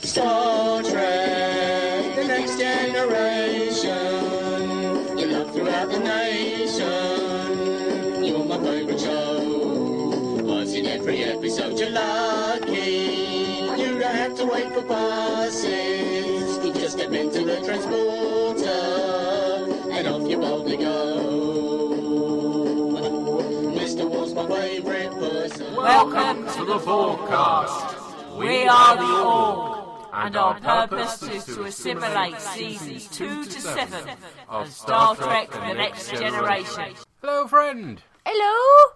Star Trek, the next generation. Your love throughout the nation. You're my favourite show. Was in every episode you're lucky. You don't have to wait for buses. You just step into the transporter and off you boldly go. Mr. Wall's my favourite person. Welcome to the bOrgCast. We are the Org, and our purpose is to assimilate seasons 2 to 7 of Star Trek The Next Generation. Hello, friend. Hello?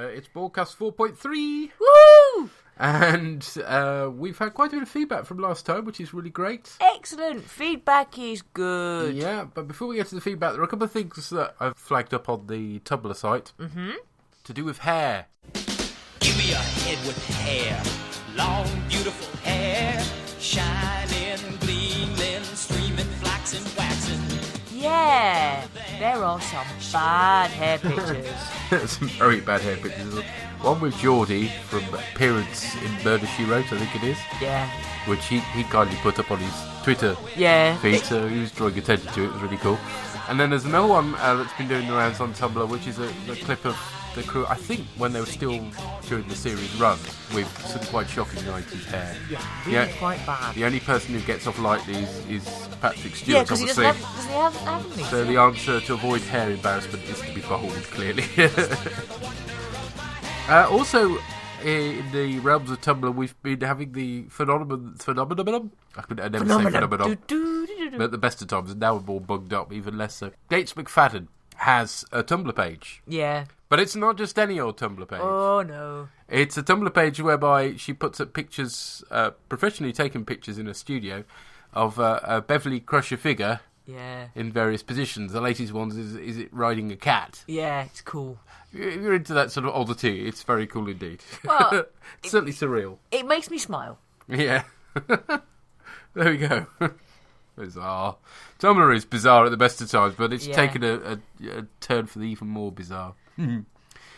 It's bOrgCast 4.3. Woo! And we've had quite a bit of feedback from last time, which is really great. Excellent. Feedback is good. Yeah, but before we get to the feedback, there are a couple of things that I've flagged up on the Tumblr site. Mm-hmm. To do with hair. Give me a head with hair. Long, beautiful hair. Shining, gleaming, streaming, flaxen, waxing. Yeah, there are some bad hair pictures. Some very bad hair pictures. One with Geordie from Appearance in Murder, She Wrote, I think it is. Yeah. Which he kindly put up on his Twitter feed, so he was drawing attention to it. It was really cool. And then there's another one that's been doing the rounds on Tumblr, which is a clip of the crew, I think, when they were still during the series run, with some quite shocking 90s hair. Yeah, really quite bad. The only person who gets off lightly is Patrick Stewart, yeah, because he obviously. doesn't have anything. So the answer to avoid hair embarrassment is to be bald, clearly. Also, in the realms of Tumblr, we've been having the phenomenon. I never say phenomenon. But at the best of times, and now we're all bugged up, even less so. Gates McFadden has a Tumblr page. Yeah. But it's not just any old Tumblr page. Oh, no. It's a Tumblr page whereby she puts up pictures, professionally taken pictures in a studio, of a Beverly Crusher figure in various positions. The latest one is it riding a cat. Yeah, it's cool. If you're into that sort of oddity, it's very cool indeed. Well, it's certainly surreal. It makes me smile. Yeah. There we go. Bizarre. Tumblr is bizarre at the best of times, but it's taken a turn for the even more bizarre.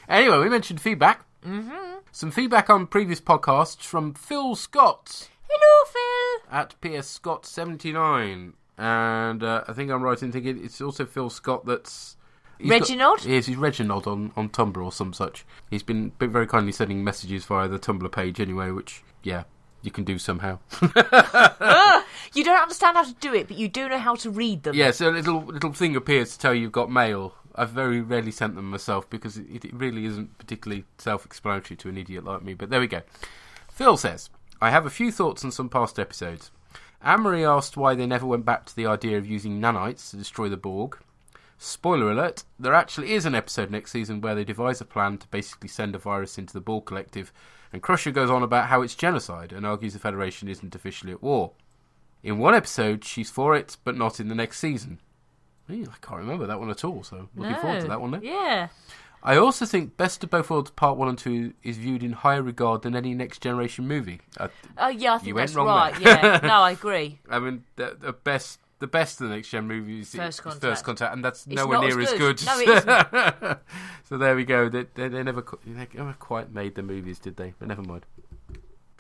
Anyway, we mentioned feedback. Mm-hmm. Some feedback on previous podcasts from Phil Scott. Hello, Phil. At PS Scott 79. And I think I'm right in thinking it's also Phil Scott that's... Reginald? Yes, he's Reginald on Tumblr or some such. He's been very kindly sending messages via the Tumblr page anyway, which, you can do somehow. You don't understand how to do it, but you do know how to read them. Yeah, so a little thing appears to tell you you've got mail. I've very rarely sent them myself because it really isn't particularly self-explanatory to an idiot like me, but there we go. Phil says, I have a few thoughts on some past episodes. Anne-Marie asked why they never went back to the idea of using nanites to destroy the Borg. Spoiler alert, there actually is an episode next season where they devise a plan to basically send a virus into the Borg Collective, and Crusher goes on about how it's genocide and argues the Federation isn't officially at war. In one episode, she's for it, but not in the next season. I can't remember that one at all, so looking forward to that one then. Yeah. I also think Best of Both Worlds Part 1 and 2 is viewed in higher regard than any Next Generation movie. Yeah, I think that's right. Yeah, no, I agree. I mean, the best of the Next Gen movies is First Contact, and that's nowhere not near as good. No, it isn't. So there we go. They never quite made the movies, did they? But never mind.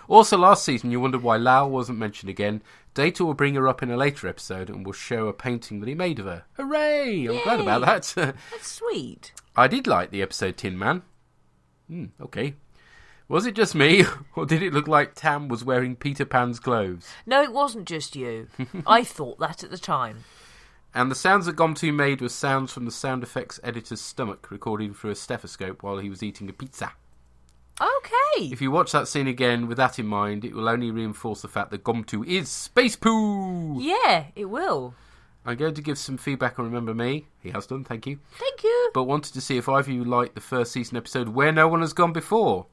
Also, last season, you wondered why Lau wasn't mentioned again. Data will bring her up in a later episode and will show a painting that he made of her. Hooray! I'm glad about that. That's sweet. I did like the episode Tin Man. Okay. Was it just me, or did it look like Tam was wearing Peter Pan's clothes? No, it wasn't just you. I thought that at the time. And the sounds that Gomtu made were sounds from the sound effects editor's stomach, recorded through a stethoscope while he was eating a pizza. Okay. If you watch that scene again with that in mind, it will only reinforce the fact that Gomtu is Space Poo! Yeah, it will. I'm going to give some feedback on Remember Me. He has done, thank you. Thank you. But wanted to see if either of you liked the first season episode Where No One Has Gone Before.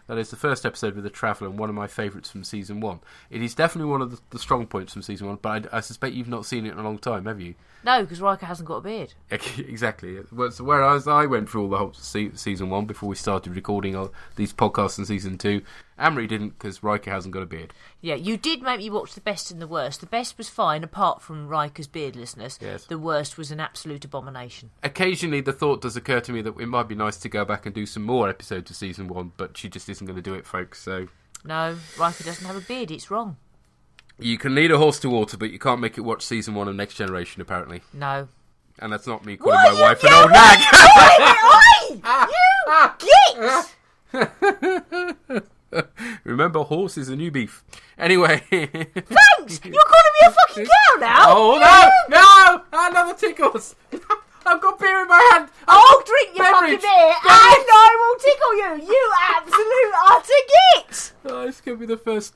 That is the first episode with the Traveller and one of my favourites from Season 1. It is definitely one of the strong points from Season 1, but I suspect you've not seen it in a long time, have you? No, because Riker hasn't got a beard. Exactly. So whereas I went through all the whole Season 1 before we started recording these podcasts in Season 2, Anne-Marie didn't because Riker hasn't got a beard. Yeah, you did make me watch the best and the worst. The best was fine, apart from Riker's beardlessness. Yes. The worst was an absolute abomination. Occasionally the thought does occur to me that it might be nice to go back and do some more episodes of Season 1, but she just isn't going to do it, folks, so... No, Riker doesn't have a beard, it's wrong. You can lead a horse to water, but you can't make it watch season 1 of Next Generation, apparently. No. And that's not me calling my wife an old nag. You git! Remember, horse is the new beef. Anyway. Thanks! You're calling me a fucking cow now? Oh, no! Another tickles! I've got beer in my hand! I'll drink your fucking beer and I will tickle you! You absolute utter git! Oh, this could be the first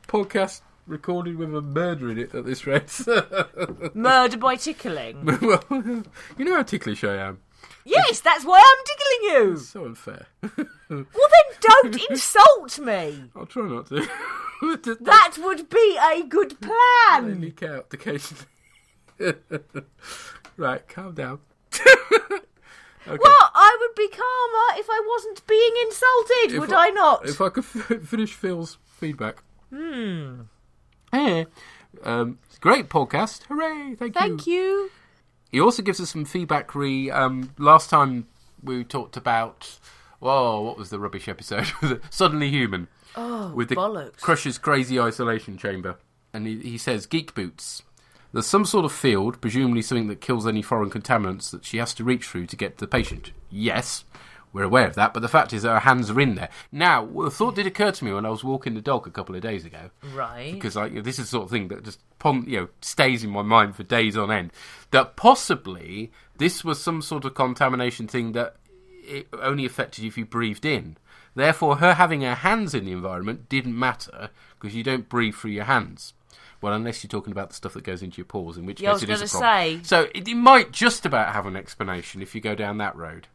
podcast recorded with a murder in it at this rate. Murder by tickling? Well, you know how ticklish I am. Yes, that's why I'm tickling you! So unfair. Well then don't insult me! I'll try not to. That would be a good They plan! leak out occasionally. Right, calm down. Okay. Well, I would be calmer if I wasn't being insulted, would I not? If I could finish Phil's feedback. Hey, it's a great podcast. Hooray! Thank you. He also gives us some feedback. Last time we talked about, what was the rubbish episode? Suddenly Human. Oh, with the bollocks. Crusher's crazy isolation chamber. And he says, geek boots. There's some sort of field, presumably something that kills any foreign contaminants, that she has to reach through to get to the patient. Yes, we're aware of that, but the fact is that her hands are in there. Now, the thought did occur to me when I was walking the dog a couple of days ago. Right. Because this is the sort of thing that just stays in my mind for days on end. That possibly this was some sort of contamination thing that it only affected you if you breathed in. Therefore, her having her hands in the environment didn't matter, because you don't breathe through your hands. Well, unless you're talking about the stuff that goes into your pores, in which case it is a problem. So it might just about have an explanation if you go down that road.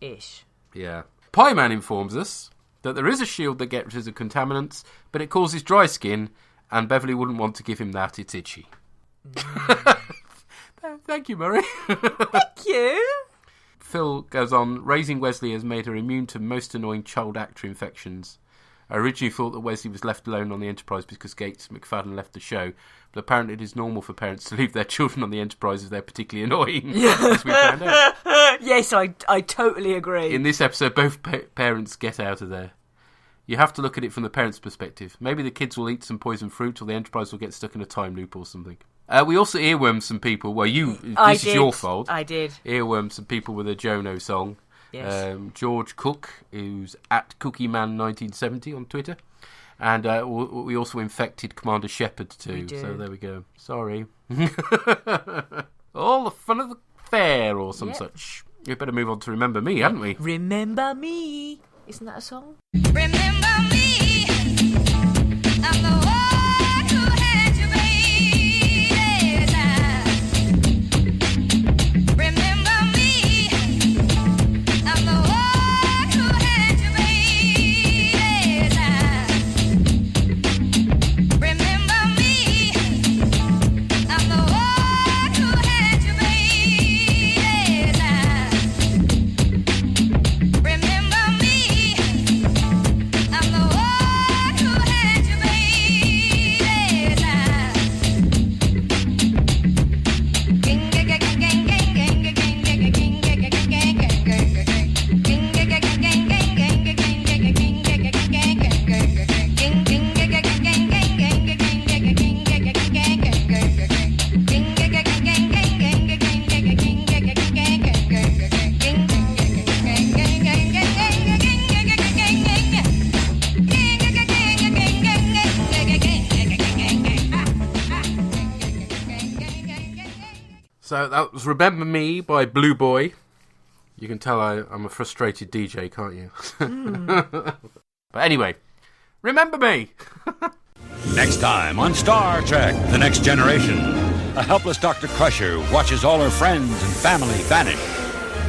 Ish. Yeah. Pie Man informs us that there is a shield that gets rid of contaminants, but it causes dry skin, and Beverly wouldn't want to give him that. It's itchy. Thank you, Murray. Thank you. Phil goes on, raising Wesley has made her immune to most annoying child actor infections. I originally thought that Wesley was left alone on the Enterprise because Gates McFadden left the show, but apparently it is normal for parents to leave their children on the Enterprise if they're particularly annoying, as we found out. Yes, I totally agree. In this episode, both parents get out of there. You have to look at it from the parents' perspective. Maybe the kids will eat some poison fruit, or the Enterprise will get stuck in a time loop or something. We also earwormed some people. Well, this is your fault. I did. Earwormed some people with a Jono song. Yes. George Cook, who's at CookieMan1970 on Twitter. And we also infected Commander Shepard too. So there we go. Sorry. All the fun of the fair or some such. We better move on to Remember Me, hadn't we? Remember Me. Isn't that a song? Remember me, I'm the one who had you, baby. Remember me, I'm the one who had you, baby. Remember me, I'm the one who had you, baby. Remember me, I'm the one who had you, So that was Remember Me by Blue Boy. You can tell I'm a frustrated DJ, can't you? But anyway, Remember Me! Next time on Star Trek The Next Generation, a helpless Dr. Crusher watches all her friends and family vanish.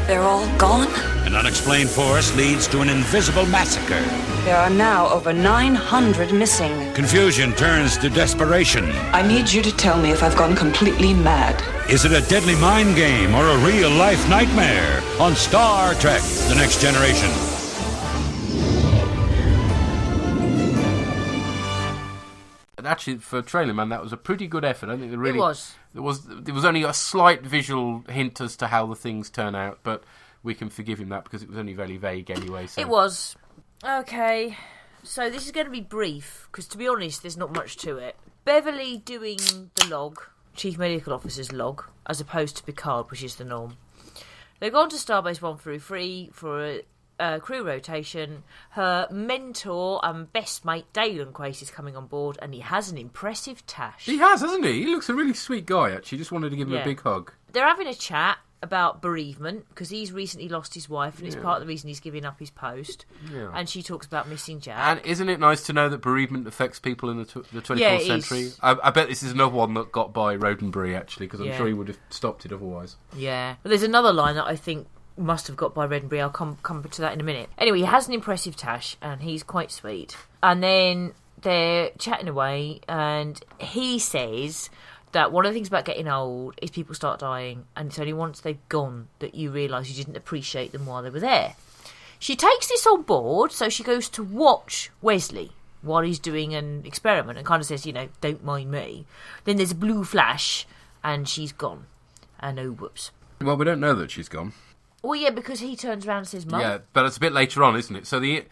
They're all gone? An unexplained force leads to an invisible massacre. There are now over 900 missing. Confusion turns to desperation. I need you to tell me if I've gone completely mad. Is it a deadly mind game or a real-life nightmare? On Star Trek The Next Generation. Actually, for Trailer Man, that was a pretty good effort. I think it was. There was only a slight visual hint as to how the things turn out, but we can forgive him that because it was only very vague anyway. So. It was. Okay, so this is going to be brief, because to be honest, there's not much to it. Beverly doing the log, Chief Medical Officer's log, as opposed to Picard, which is the norm. They've gone to Starbase 133 for a crew rotation. Her mentor and best mate, Dalen Quace, is coming on board, and he has an impressive tash. He has, hasn't he? He looks a really sweet guy, actually. Just wanted to give him a big hug. They're having a chat about bereavement, because he's recently lost his wife, and it's part of the reason he's giving up his post. Yeah. And she talks about missing Jack. And isn't it nice to know that bereavement affects people in the 24th century? I bet this is another one that got by Roddenberry, actually, because I'm sure he would have stopped it otherwise. Yeah. But there's another line that I think must have got by Roddenberry. I'll come to that in a minute. Anyway, he has an impressive tash, and he's quite sweet. And then they're chatting away, and he says that one of the things about getting old is people start dying, and it's only once they've gone that you realise you didn't appreciate them while they were there. She takes this on board, so she goes to watch Wesley while he's doing an experiment and kind of says, don't mind me. Then there's a blue flash, and she's gone. And oh, whoops. Well, we don't know that she's gone. Well, yeah, because he turns around and says, Mum. Yeah, but it's a bit later on, isn't it? So the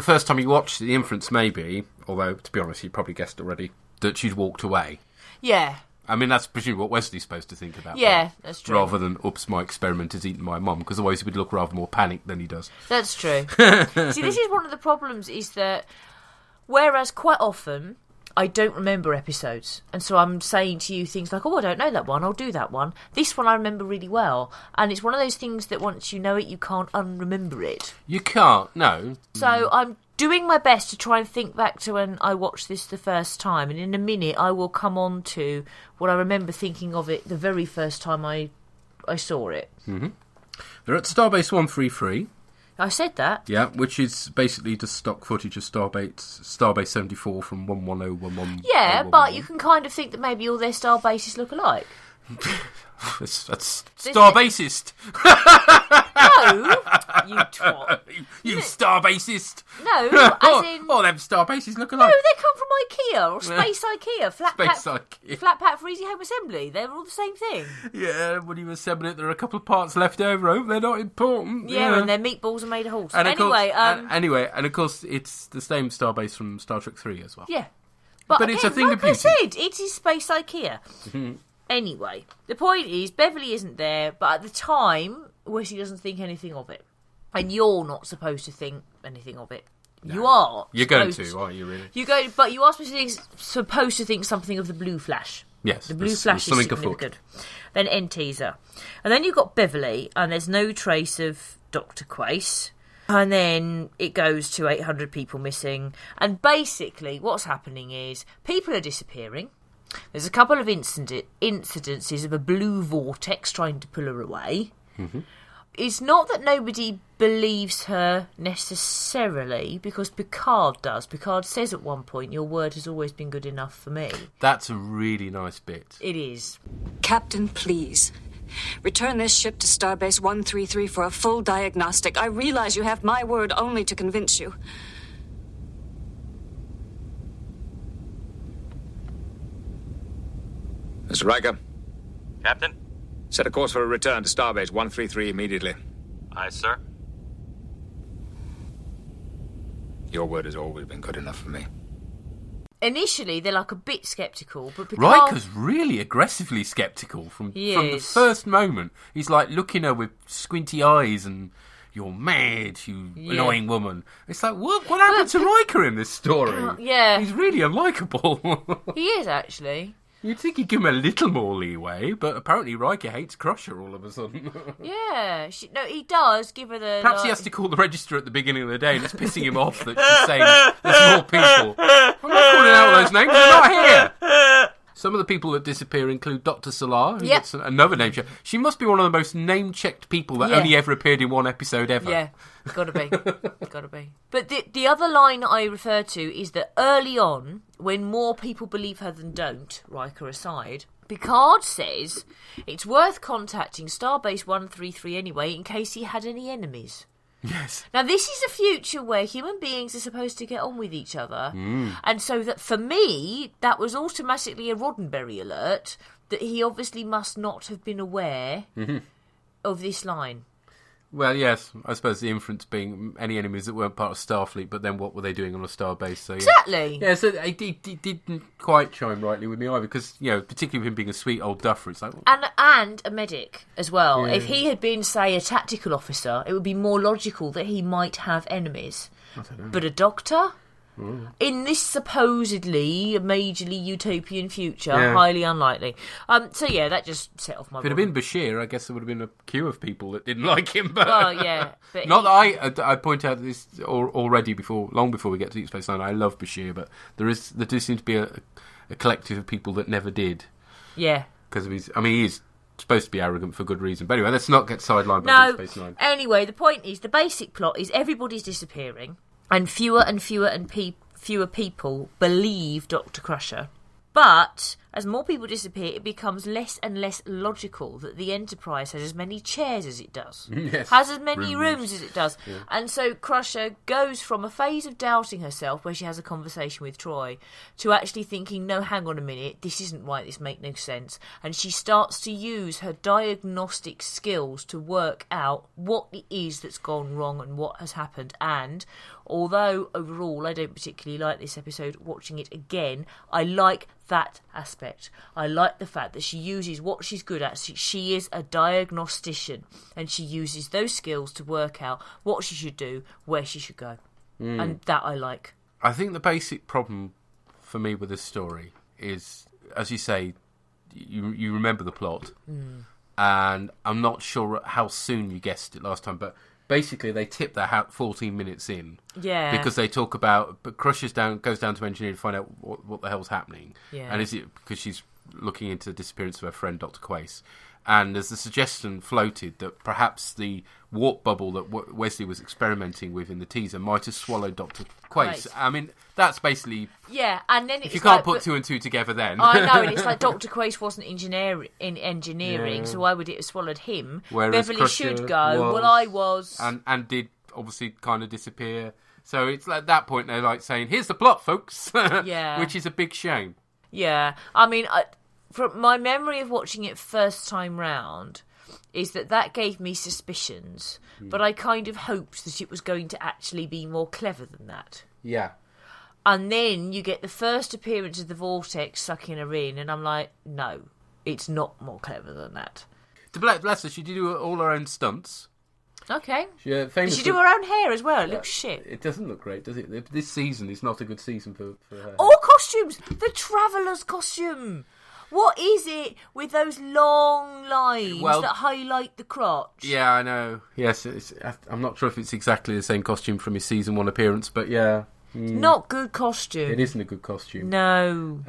first time you watch, the inference may be, although, to be honest, you probably guessed already, that she'd walked away. Yeah. I mean, that's presumably what Wesley's supposed to think about. Yeah, that's true. Rather than, oops, my experiment has eaten my mum, because otherwise he would look rather more panicked than he does. That's true. See, this is one of the problems, is that whereas quite often I don't remember episodes, and so I'm saying to you things like, oh, I don't know that one, I'll do that one. This one I remember really well, and it's one of those things that once you know it, you can't unremember it. You can't, no. So I'm doing my best to try and think back to when I watched this the first time, and in a minute I will come on to what I remember thinking of it the very first time I saw it. Mm-hmm. They're at Starbase 133. I said that. Yeah, which is basically just stock footage of Starbase 74 from 11011. Yeah, but you can kind of think that maybe all their star bases look alike. That's starbase-ist. No, you twat. You starbase-ist. No, as in... Oh, them star bases look alike. No, they come from IKEA or Space IKEA. Flat pack for easy home assembly. They're all the same thing. Yeah, when you assemble it, there are a couple of parts left over. I hope they're not important. Yeah, and their meatballs are made of horse. And anyway, and of course, it's the same starbase from Star Trek 3 as well. Yeah. But again, it's a thing of beauty. I said, it is Space IKEA. Anyway, the point is, Beverly isn't there, but at the time, Wesley doesn't think anything of it. And you're not supposed to think anything of it. No. You are. You're going to, aren't you, really? But you are supposed to think something of the blue flash. Yes. The blue flash is significant. Then end teaser. And then you've got Beverly, and there's no trace of Dr. Quace. And then it goes to 800 people missing. And basically, what's happening is people are disappearing. There's a couple of incidences of a blue vortex trying to pull her away. Mm-hmm. It's not that nobody believes her necessarily, because Picard does. Picard says at one point, your word has always been good enough for me. That's a really nice bit. It is. Captain, please. Return this ship to Starbase 133 for a full diagnostic. I realize you have my word only to convince you. Mr. Riker. Captain? Set a course for a return to Starbase 133 immediately. Aye, sir. Your word has always been good enough for me. Initially, they're like a bit sceptical, but Picard... Riker's really aggressively sceptical from the first moment. He's like looking at her with squinty eyes and... You're mad, you annoying woman. It's like, what happened to Riker in this story? Yeah. He's really unlikable. He is, actually. You'd think he'd give him a little more leeway, but apparently Riker hates Crusher all of a sudden. Yeah. No, he does give her the... Perhaps he has to call the register at the beginning of the day and it's pissing him off that she's saying there's more people. I'm not calling out all those names, they're not here. Some of the people that disappear include Dr. Salar, who gets another name check. She must be one of the most name-checked people that only ever appeared in one episode ever. Yeah, gotta be. Gotta be. But the other line I refer to is that early on, when more people believe her than don't, Riker aside, Picard says it's worth contacting Starbase 133 anyway in case he had any enemies. Yes. Now, this is a future where human beings are supposed to get on with each other. And so that, for me, that was automatically a Roddenberry alert that he obviously must not have been aware of this line. Well, yes, I suppose the inference being any enemies that weren't part of Starfleet, but then what were they doing on a star base? So, yeah. Exactly. Yeah, so it didn't quite chime rightly with me either, because, particularly with him being a sweet old duffer, it's like... And a medic as well. Yeah. If he had been, say, a tactical officer, it would be more logical that he might have enemies. I don't know. But a doctor? In this supposedly majorly utopian future, highly unlikely. So yeah, that just set off my. If it had been Bashir, I guess there would have been a queue of people that didn't like him. But well, yeah, but that I point out this already long before we get to Deep Space Nine. I love Bashir, but there does seem to be a collective of people that never did. Yeah, because of he is supposed to be arrogant for good reason. But anyway, let's not get sidelined by Deep Space Nine. Anyway, the point is the basic plot is everybody's disappearing. And fewer people believe Dr. Crusher. But as more people disappear, it becomes less and less logical that the Enterprise has as many chairs as it does. Yes. Has as many rooms as it does. Yeah. And so Crusher goes from a phase of doubting herself, where she has a conversation with Troy, to actually thinking, no, hang on a minute, this isn't right, this makes no sense. And she starts to use her diagnostic skills to work out what it is that's gone wrong and what has happened. And although overall I don't particularly like this episode, watching it again, I like that aspect. I like the fact that she uses what she's good at. She is a diagnostician, and she uses those skills to work out what she should do, where she should go. And that I like. I think the basic problem for me with this story is, as you say, you remember the plot, and I'm not sure how soon you guessed it last time, but basically they tip their hat 14 minutes in. Yeah. Because they talk about... But Crusher's goes down to engineering to find out what the hell's happening. Yeah. And is it because she's looking into the disappearance of her friend, Dr. Quace? And there's the suggestion floated that perhaps the warp bubble that Wesley was experimenting with in the teaser might have swallowed Dr. Quace. Right. I mean, that's basically... Yeah, and then if you can't put two and two together then... I know, and it's like Dr. Quace wasn't in engineering, so why would it have swallowed him? Whereas Beverly Crusher should go, was, well, I was... And did obviously kind of disappear. So it's at that point they're like saying, here's the plot, folks. Yeah. Which is a big shame. Yeah, I mean, from my memory of watching it first time round is that gave me suspicions, but I kind of hoped that it was going to actually be more clever than that. Yeah. And then you get the first appearance of the vortex sucking her in, and I'm like, no, it's not more clever than that. To bless her, she did do all her own stunts. Okay. Did Did she do her own hair as well? It looks shit. It doesn't look great, does it? This season is not a good season for her. All costumes! The Traveller's costume! What is it with those long lines that highlight the crotch? Yeah, I know. Yes, I'm not sure if it's exactly the same costume from his season 1 appearance, but yeah. Not good costume. It isn't a good costume. No.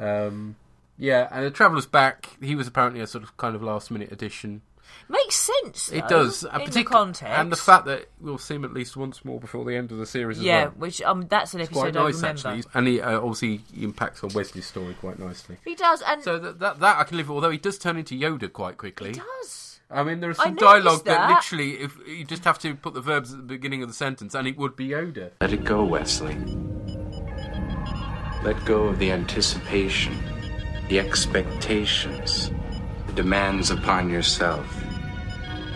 Yeah, and the Traveller's back. He was apparently a sort of kind of last-minute addition. Makes sense, though, it does, in the context. And the fact that we'll see him at least once more before the end of the series as well. Yeah, which that's an episode I remember. Actually. And he obviously impacts on Wesley's story quite nicely. He does, and so that I can live with, although he does turn into Yoda quite quickly. He does. I mean, there is some dialogue that literally, if you just have to put the verbs at the beginning of the sentence, and it would be Yoda. Let it go, Wesley. Let go of the anticipation, the expectations, the demands upon yourself.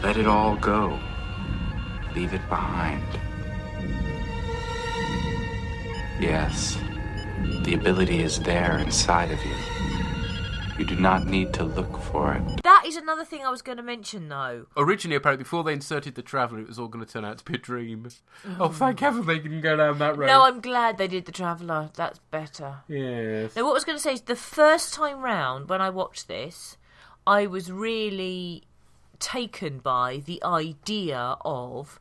Let it all go. Leave it behind. Yes, the ability is there inside of you. You do not need to look for it. That is another thing I was going to mention, though. Originally, apparently, before they inserted the Traveller, it was all going to turn out to be a dream. Oh, thank heaven they didn't go down that road. No, I'm glad they did the Traveller. That's better. Yes. Now, what I was going to say is the first time round when I watched this, I was really taken by the idea of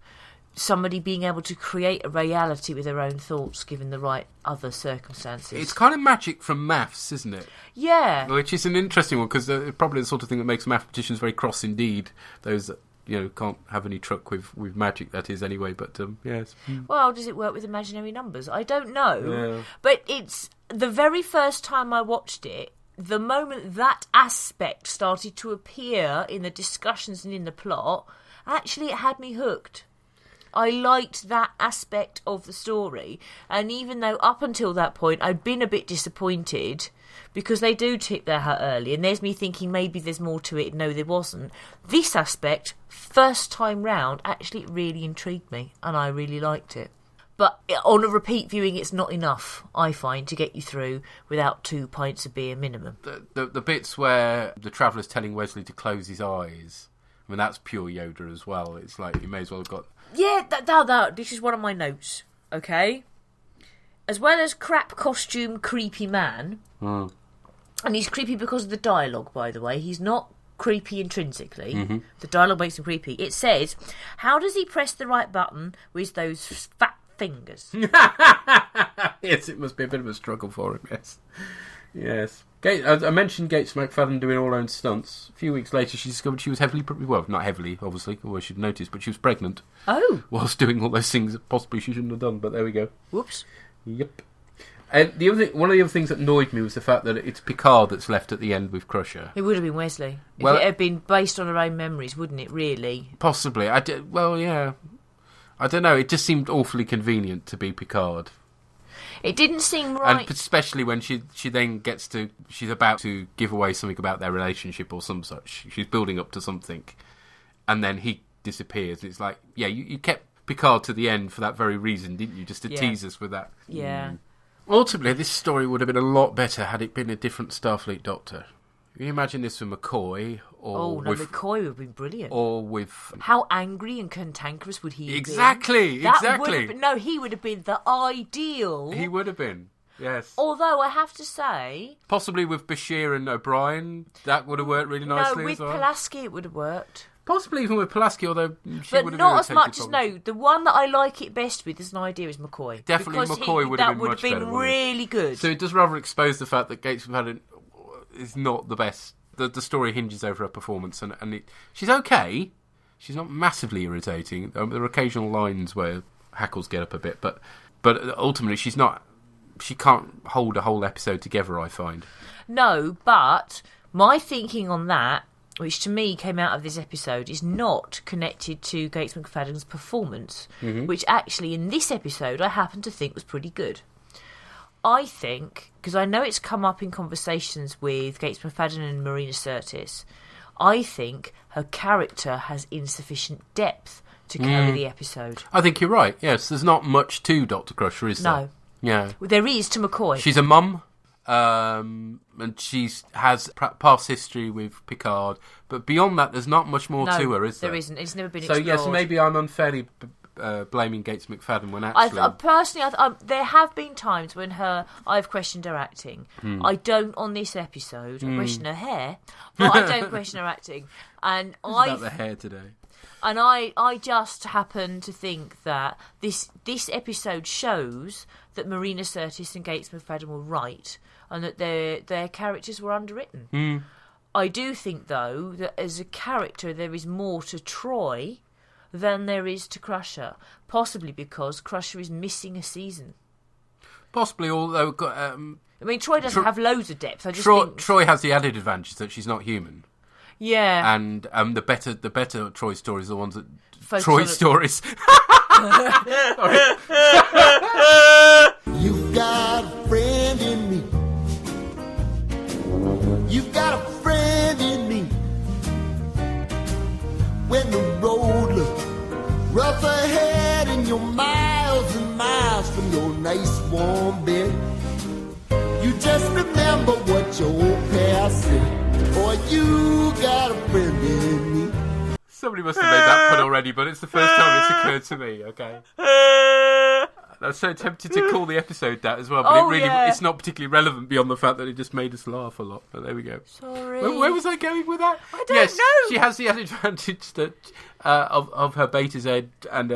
somebody being able to create a reality with their own thoughts given the right other circumstances. It's kind of magic from maths, isn't it? Yeah. Which is an interesting one, because probably the sort of thing that makes mathematicians very cross indeed. Those that, can't have any truck with magic, that is, anyway. But, yes. Well, does it work with imaginary numbers? I don't know. Yeah. But it's the very first time I watched it, the moment that aspect started to appear in the discussions and in the plot, actually it had me hooked. I liked that aspect of the story. And even though up until that point I'd been a bit disappointed because they do tip their hat early, and there's me thinking maybe there's more to it. No, there wasn't. This aspect, first time round, actually really intrigued me, and I really liked it. But on a repeat viewing, it's not enough, I find, to get you through without 2 pints of beer minimum. The bits where the Traveller's telling Wesley to close his eyes, I mean, that's pure Yoda as well. It's like you may as well have got... Yeah, this is one of my notes, okay? As well as crap costume, creepy man, and he's creepy because of the dialogue, by the way. He's not creepy intrinsically. Mm-hmm. The dialogue makes him creepy. It says, how does he press the right button with those fat fingers? Yes, it must be a bit of a struggle for him, yes. I mentioned Gates McFadden doing all her own stunts. A few weeks later, she discovered she was not heavily, obviously, although she'd noticed, but she was pregnant. Oh. Whilst doing all those things that possibly she shouldn't have done, but there we go. Whoops. Yep. And one of the other things that annoyed me was the fact that it's Picard that's left at the end with Crusher. It would have been Wesley. If it had been based on her own memories, wouldn't it, really? Possibly. Yeah. I don't know, it just seemed awfully convenient to be Picard. It didn't seem right. And especially when she then she's about to give away something about their relationship or some such. She's building up to something. And then he disappears. It's like, yeah, you kept Picard to the end for that very reason, didn't you? Just to tease us with that. Yeah. Ultimately, this story would have been a lot better had it been a different Starfleet Doctor. Can you imagine this with McCoy? McCoy would have been brilliant. Or with... How angry and cantankerous would he have Exactly. No, he would have been the ideal... He would have been, yes. Although, I have to say... Possibly with Bashir and O'Brien, that would have worked really nicely as well. No, with Pulaski it would have worked. Possibly even with Pulaski, although she but would have not as much as... No, the one that I like it best with as an idea is McCoy. Definitely McCoy would have been much better. That would have been really good. So it does rather expose the fact that Gates McFadden is not the best. The story hinges over her performance, and she's okay. She's not massively irritating. There are occasional lines where hackles get up a bit, but ultimately she's not. She can't hold a whole episode together, I find. No, but my thinking on that, which to me came out of this episode, is not connected to Gates McFadden's performance, which actually in this episode I happen to think was pretty good. I think, because I know it's come up in conversations with Gates McFadden and Marina Sirtis, I think her character has insufficient depth to carry the episode. I think you're right, yes. There's not much to Dr. Crusher, is there? No. Yeah. Well, there is to McCoy. She's a mum, and she has past history with Picard, but beyond that, there's not much more to her, is there? There isn't. It's never been explored. So, yes, maybe I'm unfairly blaming Gates McFadden when actually... Personally, there have been times when I've questioned her acting. I don't on this episode. I question her hair, but I don't question her acting. And it's about the hair today. And I just happen to think that this episode shows that Marina Sirtis and Gates McFadden were right, and that their characters were underwritten. I do think, though, that as a character there is more to Troy than there is to Crusher, possibly because Crusher is missing a season. Possibly, although... I mean, Troy doesn't have loads of depth. I just think... Troy has the added advantage that she's not human. Yeah. And the better Troy stories are the ones that... Focus Troy stories. You've got a friend in me. You've got a friend in me. When the road looks rough ahead and you're miles and miles from your nice warm bed, you just remember what your old past said. Boy, you got a friend in me. Somebody must have made that pun already, but it's the first time it's occurred to me, okay? I'm so tempted to call the episode that as well, but it's not particularly relevant beyond the fact that it just made us laugh a lot. But there we go. Sorry. Where was I going with that? I don't know. She has the added advantage that of her beta Z and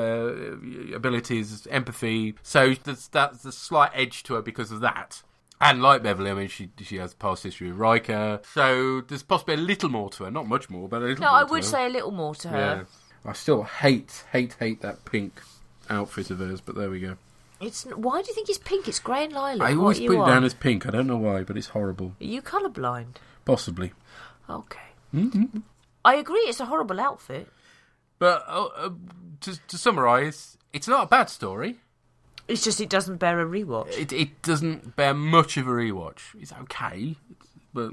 abilities, empathy. So that's the slight edge to her because of that. And like Beverly, I mean, she has past history with Riker, so there's possibly a little more to her. Not much more, but a little more. No, I would say a little more to her. Yeah. I still hate that pink outfit of hers, but there we go. Why do you think it's pink? It's grey and lilac. I always put it down as pink. I don't know why, but it's horrible. Are you colourblind? Possibly. Okay. Mm-hmm. I agree, it's a horrible outfit. But to summarise, it's not a bad story. It's just it doesn't bear a rewatch. It doesn't bear much of a rewatch. It's okay, but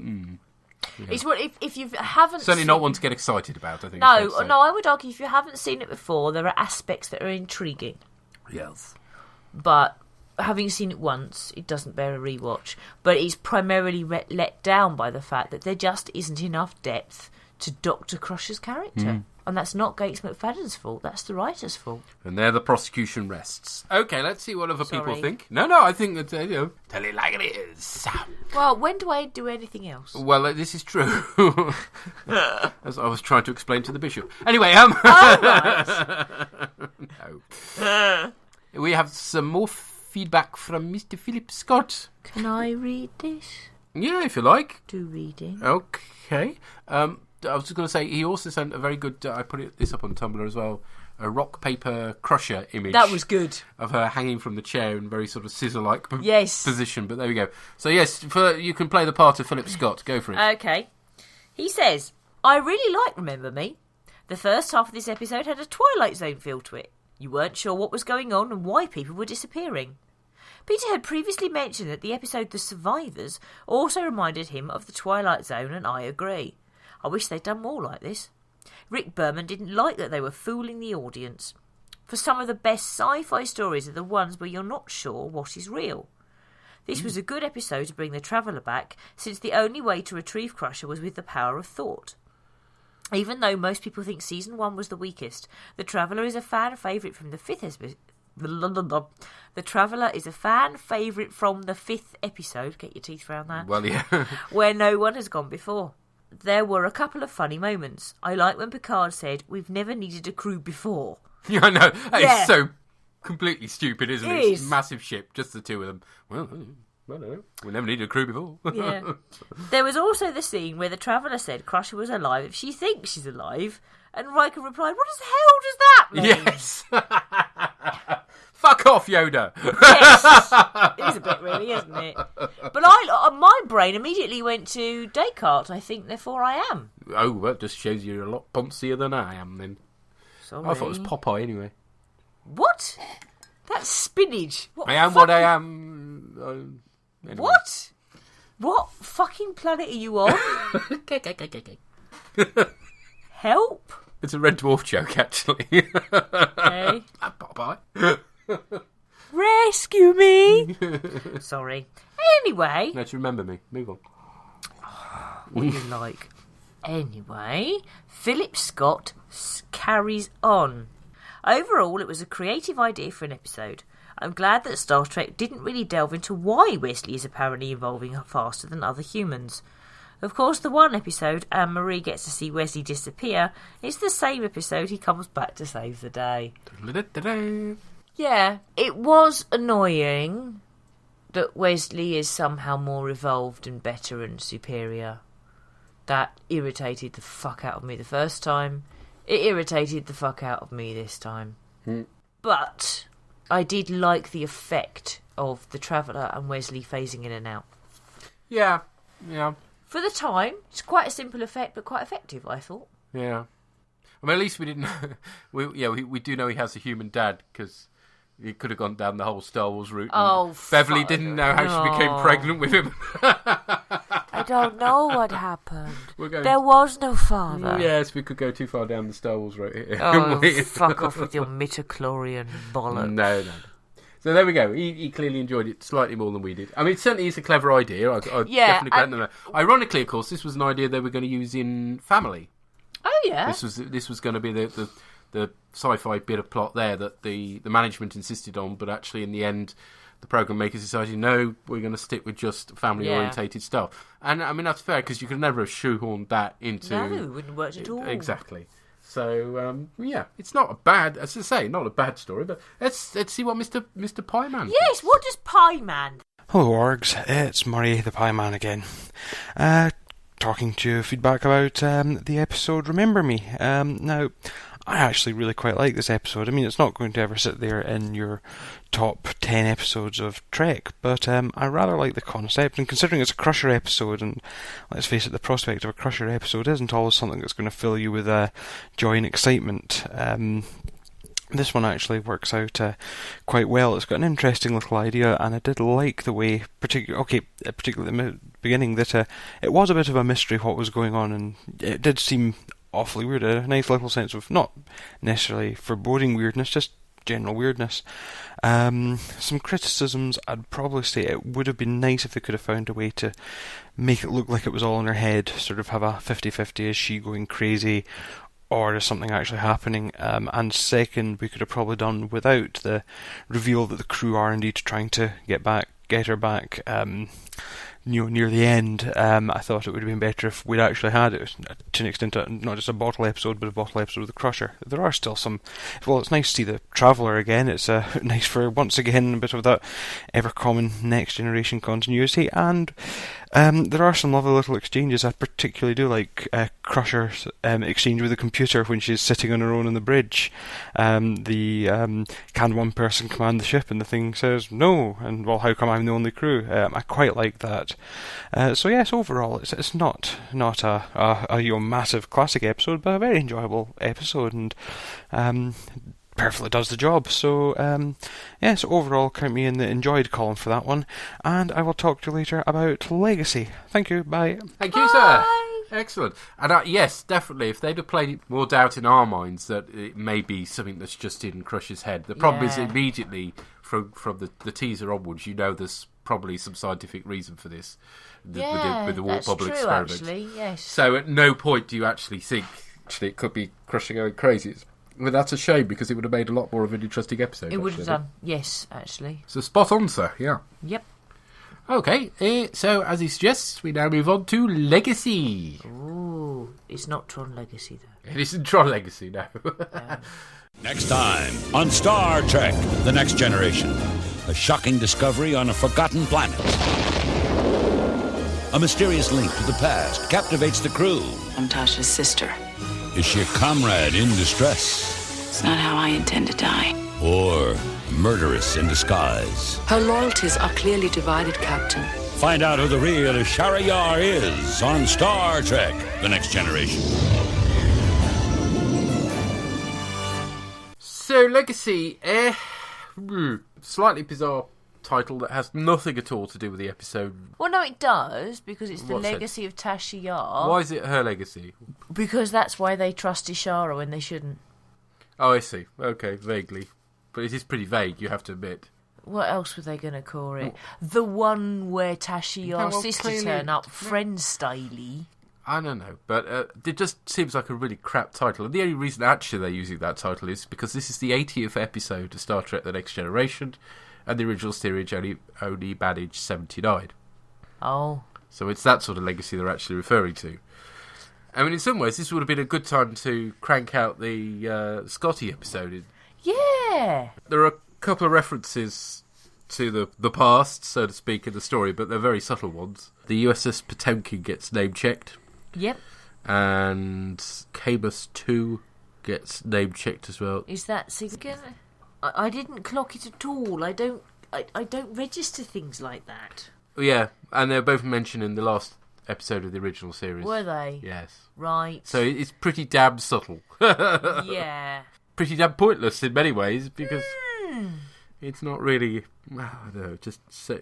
it's what if you haven't certainly not one to get excited about. I think. No, I would argue if you haven't seen it before, there are aspects that are intriguing. Yes, but having seen it once, it doesn't bear a rewatch. But it's primarily let down by the fact that there just isn't enough depth to Dr. Crusher's character. And that's not Gates McFadden's fault, that's the writer's fault. And there the prosecution rests. Okay, let's see what other people think. No, I think that, tell it like it is. Well, when do I do anything else? Well, this is true. As I was trying to explain to the bishop. Anyway, No. We have some more feedback from Mr. Philip Scott. Can I read this? Yeah, if you like. Do reading. Okay. I was just going to say, he also sent a very good, I put this up on Tumblr as well, a rock, paper, crusher image. That was good. Of her hanging from the chair in very sort of scissor-like yes. position. But there we go. So yes, you can play the part of Philip Scott. Go for it. Okay. He says, I really like Remember Me. The first half of this episode had a Twilight Zone feel to it. You weren't sure what was going on and why people were disappearing. Peter had previously mentioned that the episode The Survivors also reminded him of the Twilight Zone, and I agree. I wish they'd done more like this. Rick Berman didn't like that they were fooling the audience. For some of the best sci-fi stories are the ones where you're not sure what is real. This was a good episode to bring the Traveller back, since the only way to retrieve Crusher was with the power of thought. Even though most people think Season 1 was the weakest, the Traveller is a fan favourite from the fifth episode. The Traveller is a fan favourite from the 5th episode. Get your teeth around that. Well, yeah. Where no one has gone before. There were a couple of funny moments. I like when Picard said, "We've never needed a crew before." Yeah, I know. It's so completely stupid, isn't it? It's is. a massive ship, just the two of them. Well, no, we never needed a crew before. Yeah. There was also the scene where the Traveller said Crusher was alive if she thinks she's alive, and Riker replied, "What the hell does that mean?" Yes. Fuck off, Yoda. Yes. It is a bit, really, isn't it? But my brain immediately went to Descartes. I think, therefore I am. Oh, that just shows you're a lot poncier than I am, then. Sorry. I thought it was Popeye, anyway. What? That's spinach. I am what I am. Anyway. What? What fucking planet are you on? Help. It's a Red Dwarf joke, actually. Okay. Popeye. Rescue me. Sorry. Anyway. Let's remember me. Move on. What do you like? Anyway, Philip Scott carries on. Overall, it was a creative idea for an episode. I'm glad that Star Trek didn't really delve into why Wesley is apparently evolving faster than other humans. Of course, the one episode Anne-Marie gets to see Wesley disappear is the same episode he comes back to save the day. Yeah, it was annoying that Wesley is somehow more evolved and better and superior. That irritated the fuck out of me the first time. It irritated the fuck out of me this time. But I did like the effect of the Traveller and Wesley phasing in and out. Yeah. For the time, it's quite a simple effect, but quite effective, I thought. Yeah. I mean, at least we didn't... we do know he has a human dad, because he could have gone down the whole Star Wars route. Beverly didn't know how she became pregnant with him. I don't know what happened. There was no father. Yes, we could go too far down the Star Wars route here. Oh, fuck off with your midichlorian bollocks. No. So there we go. He clearly enjoyed it slightly more than we did. I mean, it certainly is a clever idea. I definitely grant them that. Ironically, of course, this was an idea they were going to use in Family. Oh, yeah. This was going to be the sci-fi bit of plot there that the management insisted on, but actually in the end the program makers decided, no, we're going to stick with just family-orientated stuff. And, I mean, that's fair, because you could never have shoehorned that into... No, it wouldn't have worked at all. Exactly. So, it's not a bad, as I say, not a bad story, but let's see what Mr. Pieman Yes, what does Pieman? Hello, Orgs. It's Murray the Pieman again. Talking to you feedback about the episode Remember Me. Now, I actually really quite like this episode. I mean, it's not going to ever sit there in your top 10 episodes of Trek, but I rather like the concept, and considering it's a Crusher episode, and let's face it, the prospect of a Crusher episode isn't always something that's going to fill you with joy and excitement. This one actually works out quite well. It's got an interesting little idea, and I did like the way, particularly at the beginning, that it was a bit of a mystery what was going on, and it did seem awfully weird. A nice little sense of not necessarily foreboding weirdness, just general weirdness. Some criticisms, I'd probably say it would have been nice if they could have found a way to make it look like it was all in her head, sort of have a 50-50, is she going crazy, or is something actually happening? And second, we could have probably done without the reveal that the crew are indeed trying to get her back. Near the end, I thought it would have been better if we'd actually had it, to an extent, not just a bottle episode, but a bottle episode with the Crusher. There are still some. Well, it's nice to see the Traveller again. It's nice for once again a bit of that ever common Next Generation continuity, and there are some lovely little exchanges. I particularly do like Crusher's exchange with the computer when she's sitting on her own on the bridge. Can one person command the ship? And the thing says no. And well, how come I'm the only crew? I quite like that. So yes, overall, it's not a massive classic episode, but a very enjoyable episode, and perfectly does the job. So yes, overall, count me in the enjoyed column for that one, and I will talk to you later about Legacy. Thank you. Bye. Thank you, sir. Excellent. And yes, definitely, if they'd have played it more doubt in our minds that it may be something that's just in Crusher's head. The problem is immediately from the teaser onwards, you know there's probably some scientific reason for this with the warp bubble experiment. Actually, yes. So at no point do you actually think it could be Crusher going crazy. Well, that's a shame, because it would have made a lot more of an interesting episode. It would have done, yes, actually. So spot on, sir, yeah. Yep. Okay, so as he suggests, we now move on to Legacy. Ooh, it's not Tron Legacy, though. It isn't Tron Legacy, no. Next time on Star Trek The Next Generation, a shocking discovery on a forgotten planet. A mysterious link to the past captivates the crew. I'm Tasha's sister. Is she a comrade in distress? It's not how I intend to die. Or a murderess in disguise? Her loyalties are clearly divided, Captain. Find out who the real Shara Yar is on Star Trek The Next Generation. So, Legacy, slightly bizarre title that has nothing at all to do with the episode. Well, no, it does, because it's the What's it? legacy of Tasha Yar. Why is it her legacy? Because that's why they trust Ishara when they shouldn't. Oh, I see. Okay, vaguely. But it is pretty vague, you have to admit. What else were they going to call it? The one where Tasha Yar's sister turn up, friend-styley. I don't know, but it just seems like a really crap title. And the only reason actually they're using that title is because this is the 80th episode of Star Trek The Next Generation, and the original series only managed 79. Oh. So it's that sort of legacy they're actually referring to. I mean, in some ways, this would have been a good time to crank out the Scotty episode. Yeah! There are a couple of references to the past, so to speak, in the story, but they're very subtle ones. The USS Potemkin gets name-checked. Yep. And Camus 2 gets name-checked as well. Is that significant? I didn't clock it at all. I don't register things like that. Yeah, and they're both mentioned in the last episode of the original series. Were they? Yes. Right. So it's pretty damn subtle. Yeah. Pretty damn pointless in many ways, because it's not really... I don't know, it just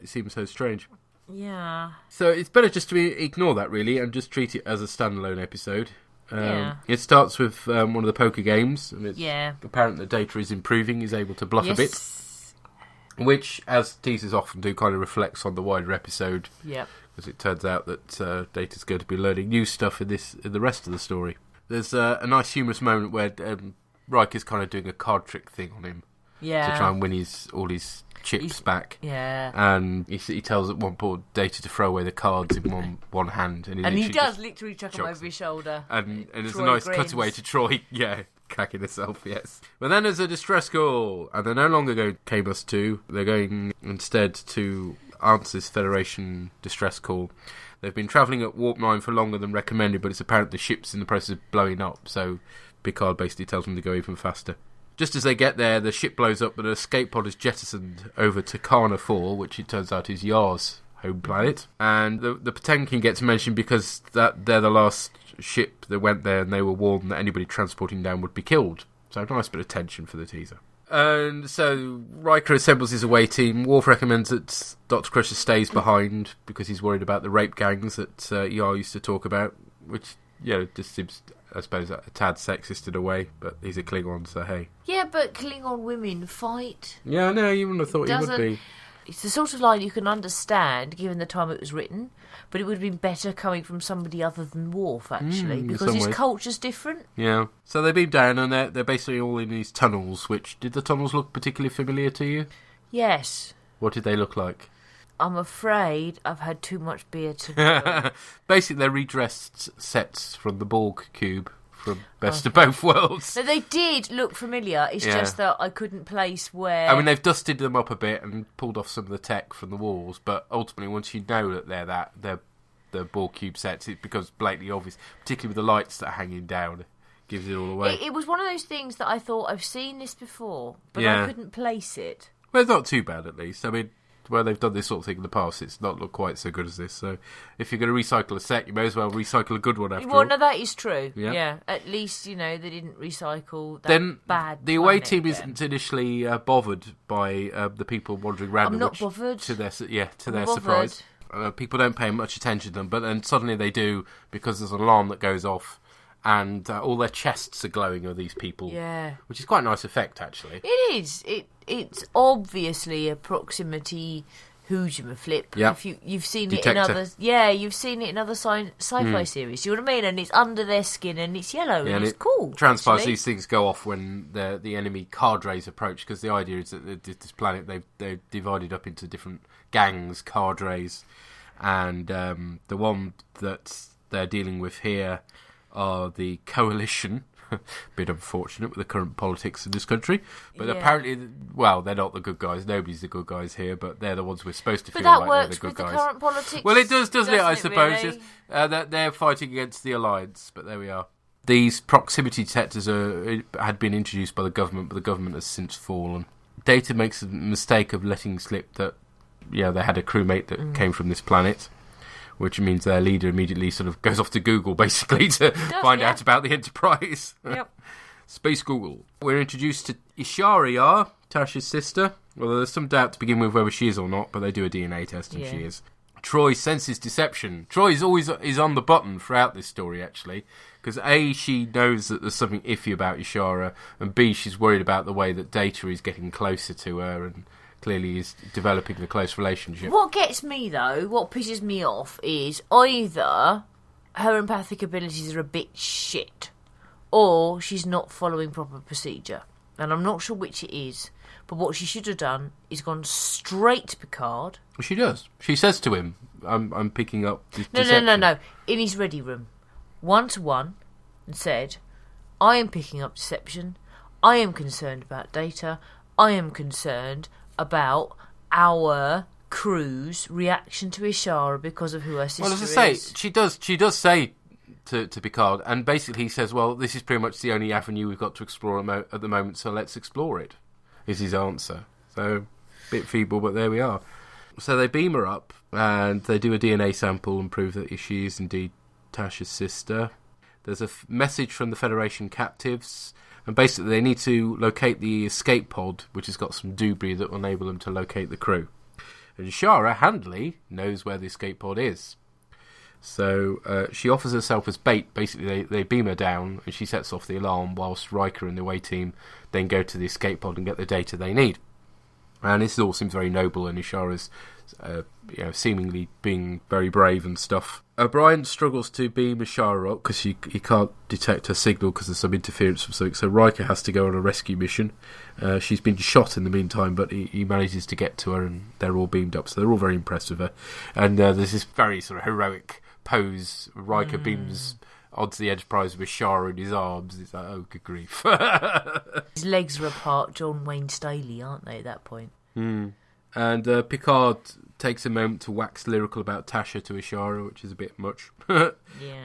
seems so strange. Yeah. So it's better just to ignore that, really, and just treat it as a standalone episode. Yeah. It starts with one of the poker games, and it's apparent that Data is improving, he's able to bluff a bit. Which, as teasers often do, kind of reflects on the wider episode. Yep. Because it turns out that Data's going to be learning new stuff in the rest of the story. There's a nice humorous moment where Riker's kind of doing a card trick thing on him. Yeah. To try and win all his chips back. Yeah. And he tells at one point Data to throw away the cards in one hand. And he does literally chuck them over his shoulder. And there's Troy a nice grins. cutaway to Troy, cracking herself, yes. But then there's a distress call, and they're no longer going Camus 2. They're going instead to answer this Federation distress call. They've been travelling at Warp 9 for longer than recommended, but it's apparent the ship's in the process of blowing up, so Picard basically tells them to go even faster. Just as they get there, the ship blows up and an escape pod is jettisoned over to Karna 4, which it turns out is Yar's home planet. And the Potemkin gets mentioned because they're the last ship that went there, and they were warned that anybody transporting down would be killed. So a nice bit of tension for the teaser. And so Riker assembles his away team. Worf recommends that Dr. Crusher stays behind because he's worried about the rape gangs that Yar used to talk about, which, just seems, I suppose, a tad sexist in a way, but he's a Klingon, so hey. Yeah, but Klingon women fight. Yeah, no, you wouldn't have thought he would be. It's the sort of line you can understand, given the time it was written, but it would have been better coming from somebody other than Worf, actually, because his culture's different. Yeah. So they beam down, and they're basically all in these tunnels, which... Did the tunnels look particularly familiar to you? Yes. What did they look like? I'm afraid I've had too much beer today. Basically, they're redressed sets from the Borg cube from Best of Both Worlds. So they did look familiar, it's just that I couldn't place where... I mean, they've dusted them up a bit and pulled off some of the tech from the walls, but ultimately, once you know that they're the Borg cube sets, it becomes blatantly obvious, particularly with the lights that are hanging down. Gives it all away. It was one of those things that I thought, I've seen this before, but I couldn't place it. Well, it's not too bad, at least. I mean, where they've done this sort of thing in the past, it's not looked quite so good as this. So if you're going to recycle a set, you may as well recycle a good one after all. Well, no, that is true. Yeah. At least, they didn't recycle that then bad the away planet team isn't initially bothered by the people wandering around. I'm not bothered. To their surprise. People don't pay much attention to them, but then suddenly they do, because there's an alarm that goes off, and all their chests are glowing of these people. Yeah. Which is quite a nice effect, actually. It is. It's obviously a proximity Hoojima flip. Yeah. If you've seen Detector. it in other, you've seen it in other sci-fi series. You know what I mean? And it's under their skin, and it's yellow, and it's cool. Transpires actually. these things go off when the enemy cadres approach, because the idea is that this planet they've divided up into different gangs, cadres, and the one that they're dealing with here are the Coalition. Bit unfortunate with the current politics in this country, but apparently, well, they're not the good guys. Nobody's the good guys here, but they're the ones we're supposed to feel like they're the good guys. But that works with the current politics. Well, it does, doesn't it? I suppose really? that they're fighting against the Alliance, but there we are. These proximity detectors had been introduced by the government, but the government has since fallen. Data makes a mistake of letting slip that they had a crewmate that came from this planet, which means their leader immediately sort of goes off to Google, basically, to find out about the Enterprise. Yep. Space Google. We're introduced to Ishara, Tasha's sister. Well, there's some doubt to begin with whether she is or not, but they do a DNA test and she is. Troy senses deception. Troy is on the button throughout this story, actually, because A, she knows that there's something iffy about Ishara, and B, she's worried about the way that Data is getting closer to her and clearly is developing a close relationship. What gets me, though, what pisses me off, is either her empathic abilities are a bit shit, or she's not following proper procedure. And I'm not sure which it is, but what she should have done is gone straight to Picard. Well, she does. She says to him, I'm picking up this deception. No. In his ready room, 1-to-1, and said, I am picking up deception. I am concerned about Data. I am concerned about our crew's reaction to Ishara because of who her sister is. Well, as I say, she does say to Picard, and basically he says, well, this is pretty much the only avenue we've got to explore at the moment, so let's explore it, is his answer. So, a bit feeble, but there we are. So they beam her up, and they do a DNA sample and prove that she is indeed Tasha's sister. There's a message from the Federation captives, and basically they need to locate the escape pod, which has got some debris that will enable them to locate the crew. And Shara handily knows where the escape pod is. So she offers herself as bait. Basically, they beam her down, and she sets off the alarm, whilst Riker and the away team then go to the escape pod and get the data they need. And this all seems very noble, and Ishara's seemingly being very brave and stuff. O'Brien struggles to beam Ishara up because he can't detect her signal because there's some interference from something, so Riker has to go on a rescue mission. She's been shot in the meantime, but he manages to get to her, and they're all beamed up, so they're all very impressed with her. And there's this very sort of heroic pose. Riker beams onto the Enterprise with Ishara in his arms. It's like, oh, good grief. His legs are apart John Wayne Staley, aren't they, at that point? And Picard takes a moment to wax lyrical about Tasha to Ishara, which is a bit much. For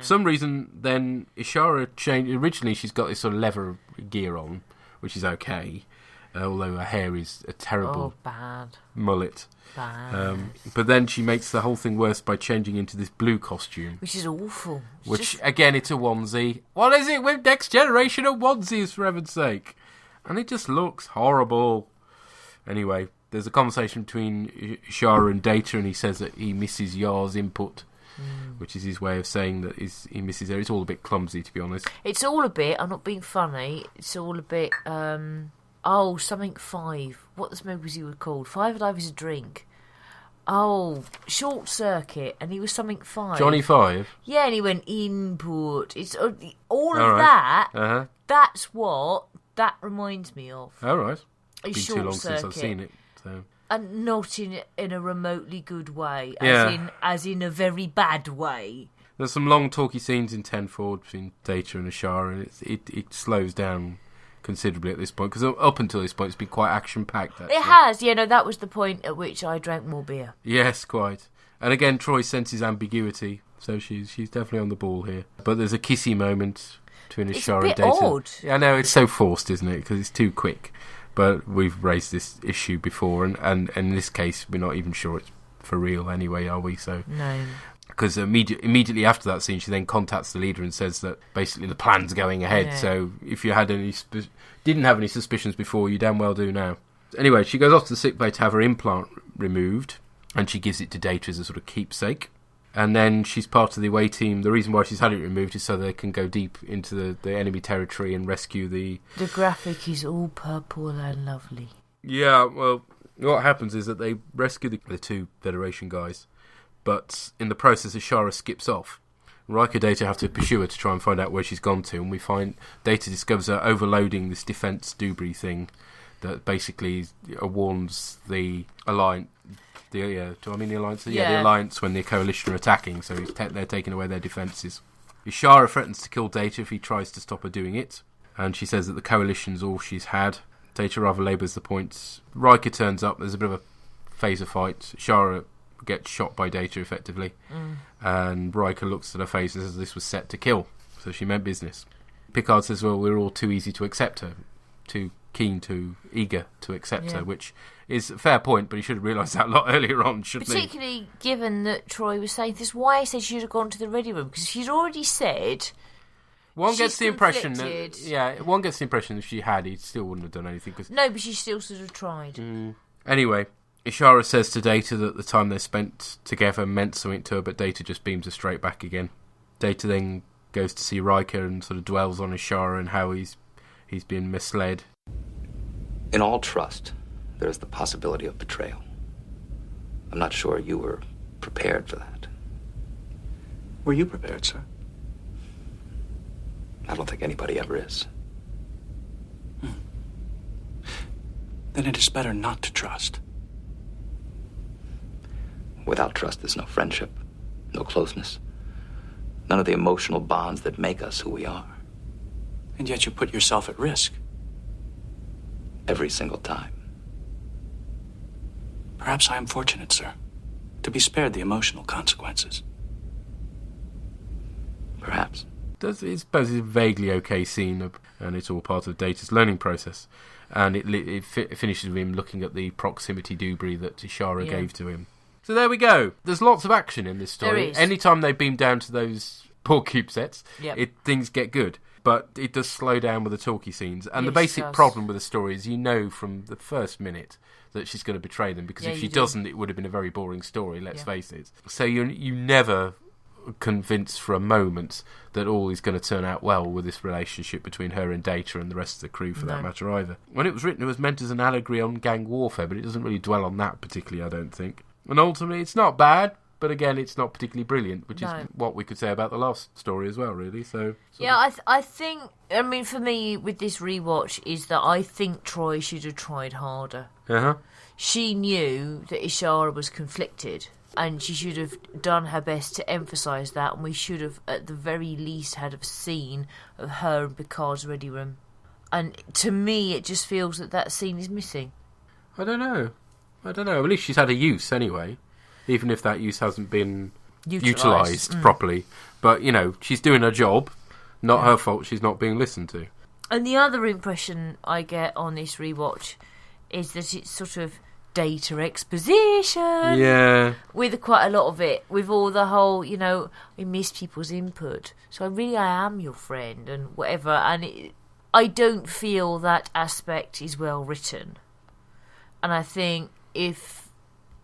some reason, then Ishara changed. Originally, she's got this sort of leather gear on, which is okay, although her hair is a terrible mullet. Bad. But then she makes the whole thing worse by changing into this blue costume. Which is awful. Again, it's a onesie. What is it with Next Generation of onesies, for heaven's sake? And it just looks horrible. Anyway, there's a conversation between Ishara and Data, and he says that he misses Yar's input, which is his way of saying that he misses her. It's all a bit clumsy, to be honest. It's all a bit, I'm not being funny, it's all a bit, something 5. What this movie was he called? 5 Alive is a drink. Oh, Short Circuit, and he was something 5. Johnny 5? Yeah, and he went input. It's all of right. that. Uh-huh. That's what that reminds me of. All right. It's It's been too long since I've seen it. So. And not in a remotely good way, Yeah. as in a very bad way. There's some long talky scenes in 10 forward between Data and Ishara, and it slows down considerably at this point, because up until this point it's been quite action-packed. Actually. It has, that was the point at which I drank more beer. Yes, quite. And again, Troy senses ambiguity, so she's definitely on the ball here. But there's a kissy moment between Ishara and Data. It's a bit odd. Yeah, I know, it's so forced, isn't it? Because it's too quick. But we've raised this issue before, and in this case, we're not even sure it's for real anyway, are we? So no. Because immediately after that scene, she then contacts the leader and says that basically the plan's going ahead. Yeah. So if you had didn't have any suspicions before, you damn well do now. Anyway, she goes off to the sickbay to have her implant removed, and she gives it to Data as a sort of keepsake. And then she's part of the away team. The reason why she's had it removed is so they can go deep into the enemy territory and rescue the... The graphic is all purple and lovely. Yeah, well, what happens is that they rescue the 2 Federation guys, but in the process, Ishara skips off. Riker and Data have to pursue her to try and find out where she's gone to, and we find Data discovers her overloading this defense debris thing that basically warns the Alliance... do I mean the Alliance? Yeah, the Alliance when the Coalition are attacking, so they're taking away their defences. Ishara threatens to kill Data if he tries to stop her doing it, and she says that the Coalition's all she's had. Data rather labours the points. Riker turns up, there's a bit of a phaser fight. Ishara gets shot by Data effectively, and Riker looks at her face and says this was set to kill, so she meant business. Picard says, well, we're all too easy to accept her, too eager to accept her, which is a fair point, but he should have realised that a lot earlier on, shouldn't he? Particularly given that Troy was saying this, why I said she should have gone to the ready room, because she's already said... One gets the impression that if she had, he still wouldn't have done anything. No, but she still sort of tried. Anyway, Ishara says to Data that the time they spent together meant something to her, but Data just beams her straight back again. Data then goes to see Riker and sort of dwells on Ishara and how he's been misled. In all trust, there is the possibility of betrayal. I'm not sure you were prepared for that. Were you prepared, sir? I don't think anybody ever is. Then it is better not to trust. Without trust, there's no friendship, no closeness, none of the emotional bonds that make us who we are. And yet you put yourself at risk. Every single time. Perhaps I am fortunate, sir, to be spared the emotional consequences. Perhaps. I suppose it's a vaguely okay scene, and it's all part of Data's learning process. And it finishes with him looking at the proximity debris that Ishara gave to him. So there we go. There's lots of action in this story. There is. Anytime they beam down to those poor cube sets, Yep. things get good. But it does slow down with the talky scenes. And the Yes, basic it does. problem with the story is from the first minute that she's going to betray them, because if she you do. doesn't, it would have been a very boring story, let's face it. So you never convince for a moment that all is going to turn out well with this relationship between her and Data and the rest of the crew, for that matter, either. When it was written, it was meant as an allegory on gang warfare, but it doesn't really dwell on that particularly, I don't think. And ultimately, it's not bad, but again, it's not particularly brilliant, which is what we could say about the last story as well, really. So I think, I mean, for me, with this rewatch, is that I think Troy should have tried harder. She knew that Ishara was conflicted, and she should have done her best to emphasise that, and we should have, at the very least, had a scene of her in Picard's ready room. And to me, it just feels that scene is missing. I don't know. I don't know. At least she's had a use anyway, even if that use hasn't been utilised Mm. properly. But, you know, she's doing her job. Not her fault she's not being listened to. And the other impression I get on this rewatch is that it's sort of data exposition. Yeah. With quite a lot of it, with all the whole, you know, we miss people's input. So I am your friend and whatever. And I don't feel that aspect is well written. And I think if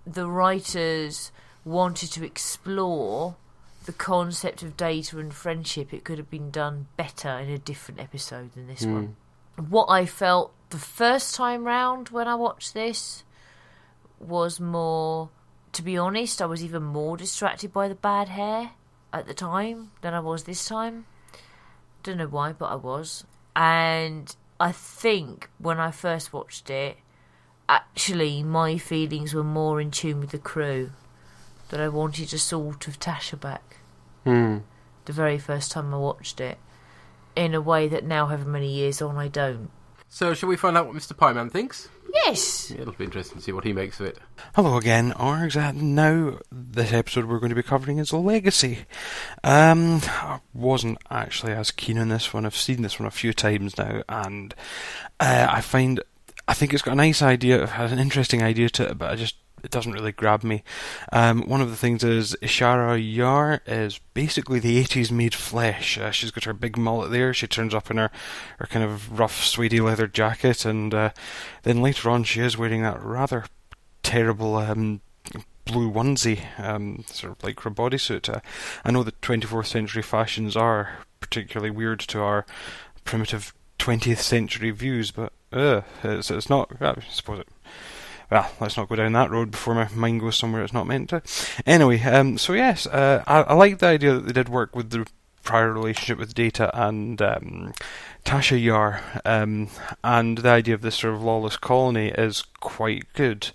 the writers wanted to explore the concept of data and friendship, it could have been done better in a different episode than this one. What I felt the first time round when I watched this was more, to be honest, I was even more distracted by the bad hair at the time than I was this time. Don't know why, but I was. And I think when I first watched it, actually my feelings were more in tune with the crew, that I wanted a sort of Tasha back. The very first time I watched it, in a way that now, however many years on, I don't. So, shall we find out what Mr. Pieman thinks? Yes! Yeah, it'll be interesting to see what he makes of it. Hello again, Orgs, and now this episode we're going to be covering is Legacy. I wasn't actually as keen on this one. I've seen this one a few times now, and I think it's got a nice idea, it has an interesting idea to it, but it doesn't really grab me. One of the things is Ishara Yar is basically the 80s made flesh. She's got her big mullet there. She turns up in her kind of rough suede leather jacket, and then later on she is wearing that rather terrible blue onesie, sort of like her bodysuit. I know that 24th century fashions are particularly weird to our primitive 20th century views, but it's not. I suppose it. Well, let's not go down that road before my mind goes somewhere it's not meant to. Anyway, so yes, I like the idea that they did work with the prior relationship with Data and Tasha Yar, and the idea of this sort of lawless colony is quite good.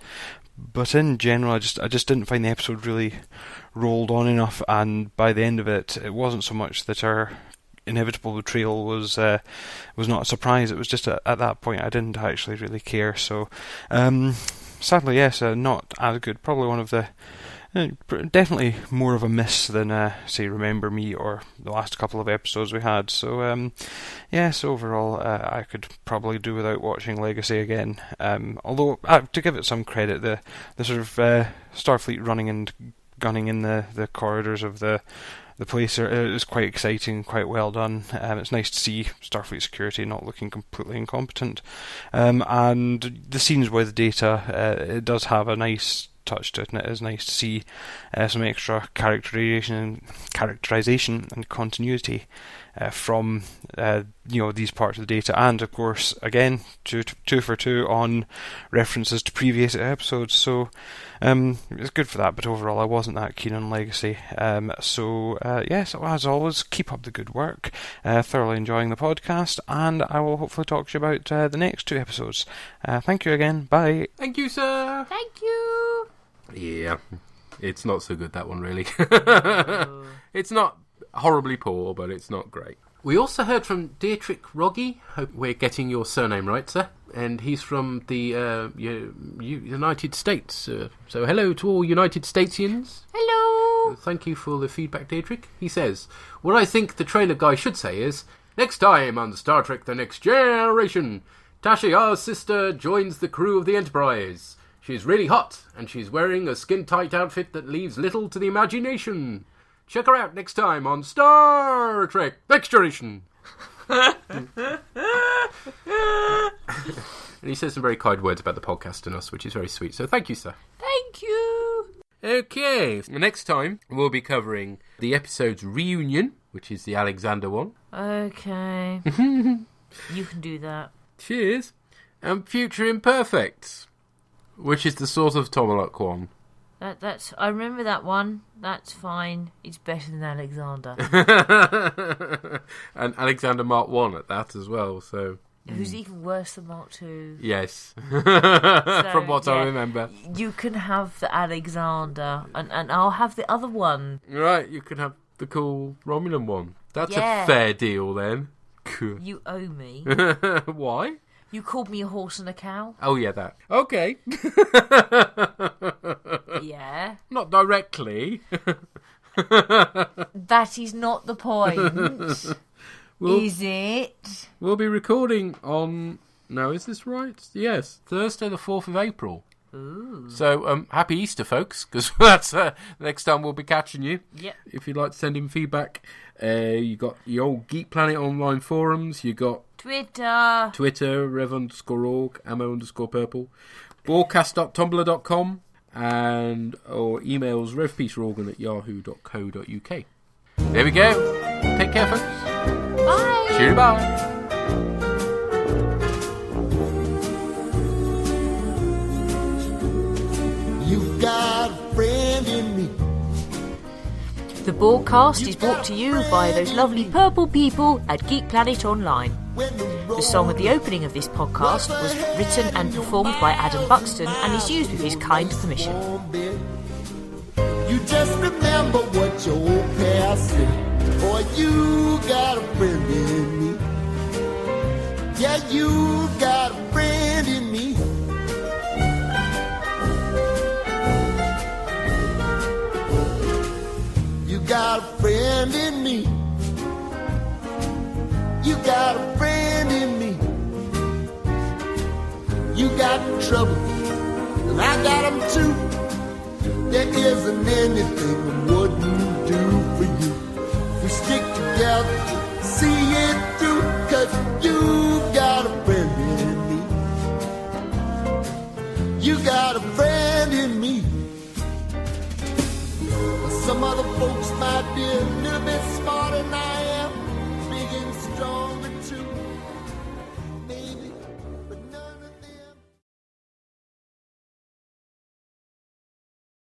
But in general, I just didn't find the episode really rolled on enough, and by the end of it, it wasn't so much that our inevitable betrayal was not a surprise. It was just at that point I didn't actually really care. So sadly, yes, not as good. Probably one of the definitely more of a miss than say Remember Me or the last couple of episodes we had. So yes, overall I could probably do without watching Legacy again. Although to give it some credit, the sort of Starfleet running and gunning in the corridors of the place is quite exciting, quite well done. It's nice to see Starfleet security not looking completely incompetent. And the scenes with Data, it does have a nice touch to it, and it is nice to see some extra characterization and continuity from these parts of the Data, and of course again two for two on references to previous episodes. So it's good for that, but overall I wasn't that keen on Legacy. So yes, as always, keep up the good work. Thoroughly enjoying the podcast, and I will hopefully talk to you about the next two episodes. Thank you again. Bye. Thank you, sir. Thank you. Yeah, it's not so good, that one, really. It's not horribly poor, but it's not great. We also heard from Dietrich Rogge. Hope we're getting your surname right, sir. And he's from the United States. So hello to all United Statesians. Hello. Thank you for the feedback, Dietrich. He says, what I think the trailer guy should say is, next time on Star Trek The Next Generation, Tasha Yar's sister joins the crew of the Enterprise. She's really hot, and she's wearing a skin-tight outfit that leaves little to the imagination. Check her out next time on Star Trek Next Generation. And he says some very kind words about the podcast and us, which is very sweet. So thank you, sir. Thank you. Okay, next time we'll be covering the episode's Reunion, which is the Alexander one. Okay. You can do that. Cheers. And Future Imperfect, which is the sort of Tomalak one. That's I remember that one. That's fine. It's better than Alexander. And Alexander Mark 1 at that as well, so... Who's even worse than Mark 2. Yes. From what I remember. You can have the Alexander, and I'll have the other one. Right, you can have the cool Romulan one. That's a fair deal, then. You owe me. Why? You called me a horse and a cow. Oh, yeah, that. Okay. Yeah. Not directly. That is not the point. Is it? We'll be recording on... No, is this right? Yes, Thursday the 4th of April. Ooh. So, happy Easter, folks, because that's the next time we'll be catching you. Yep. If you'd like to send in feedback, you got the old Geek Planet online forums, you got Twitter, rev_org, ammo_purple, bOrgCast.tumblr.com, and or emails revpeaceorgan@yahoo.co.uk. There we go. Take care, folks. Bye. Cheerio, bye. You've got a friend in me. The bOrgCast is brought to you by those lovely purple people at Geek Planet Online. The song at the opening of this podcast was written and performed by Adam Buxton and is used with his kind permission. You just remember what your old past said. Boy, you got a friend in me. Yeah, you got a friend in me. You got a friend in me. You got a friend in me. You got trouble, and I got them too. There isn't anything I wouldn't do for you.